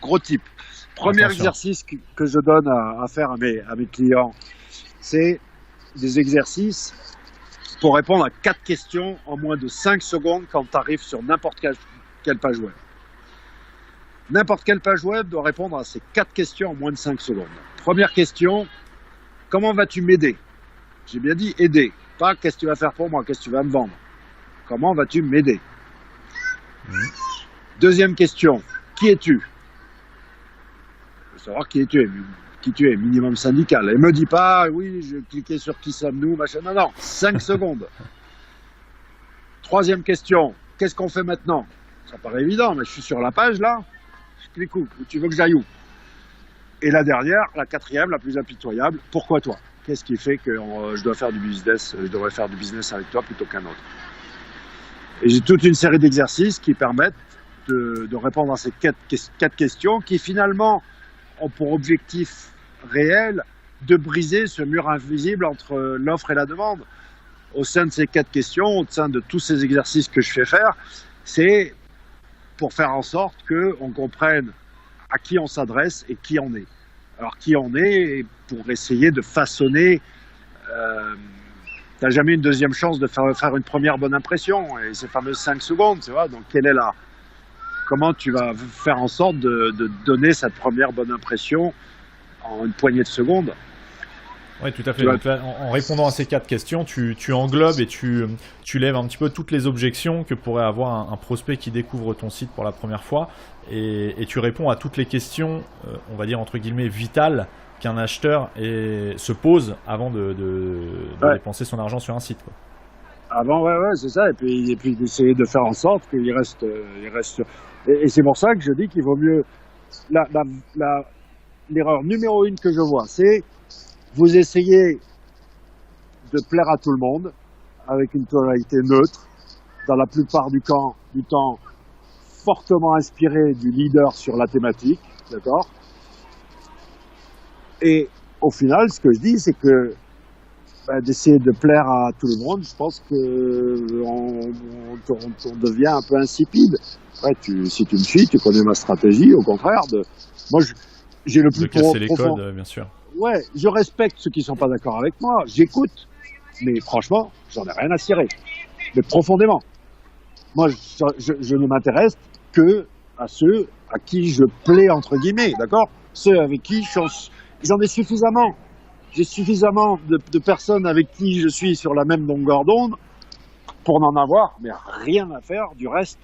gros type. Premier exercice que je donne à faire à mes clients, c'est des exercices pour répondre à 4 questions en moins de 5 secondes quand tu arrives sur n'importe quelle page web. N'importe quelle page web doit répondre à ces 4 questions en moins de 5 secondes. Première question, comment vas-tu m'aider? J'ai bien dit aider, pas qu'est-ce que tu vas faire pour moi, qu'est-ce que tu vas me vendre. Comment vas-tu m'aider? Deuxième question, qui es-tu? Il faut savoir qui tu es, minimum syndical. Et me dis pas, oui, je cliquais sur qui sommes-nous, machin. Non, 5 secondes. Troisième question, qu'est-ce qu'on fait maintenant? Ça paraît évident, mais je suis sur la page là, je clique où tu veux que j'aille où? Et la dernière, la quatrième, la plus impitoyable, pourquoi toi? Qu'est-ce qui fait que je dois faire du business, je devrais faire du business avec toi plutôt qu'un autre? Et j'ai toute une série d'exercices qui permettent de répondre à ces 4 questions qui finalement ont pour objectif réel de briser ce mur invisible entre l'offre et la demande. Au sein de ces 4 questions, au sein de tous ces exercices que je fais faire, c'est pour faire en sorte qu'on comprenne à qui on s'adresse et qui on est. Alors qui on est pour essayer de façonner... t'as jamais une deuxième chance de faire une première bonne impression, et ces fameuses 5 secondes, tu vois, donc comment tu vas faire en sorte de donner cette première bonne impression en une poignée de secondes? Oui, tout à fait. Donc là, en répondant à ces 4 questions, tu englobes et tu lèves un petit peu toutes les objections que pourrait avoir un prospect qui découvre ton site pour la première fois, et tu réponds à toutes les questions, on va dire entre guillemets vitales, qu'un acheteur se pose avant de dépenser son argent sur un site, quoi. Avant, ouais, c'est ça. Et puis d'essayer de faire en sorte qu'il reste. Et c'est pour ça que je dis qu'il vaut mieux. L'erreur numéro 1 que je vois, c'est vous essayez de plaire à tout le monde avec une tonalité neutre, dans la plupart du temps fortement inspiré du leader sur la thématique, d'accord? Et au final, ce que je dis, c'est que d'essayer de plaire à tout le monde, je pense que on devient un peu insipide. Ouais, si tu me suis, tu connais ma stratégie, au contraire. Moi, j'ai le plus de casser les codes, bien sûr. Ouais, je respecte ceux qui sont pas d'accord avec moi, j'écoute, mais franchement, j'en ai rien à cirer. Mais profondément. Moi, je ne m'intéresse que à ceux à qui je plais, entre guillemets, d'accord? Ceux avec qui j'en ai suffisamment. J'ai suffisamment de personnes avec qui je suis sur la même longueur d'onde pour n'en avoir mais rien à faire du reste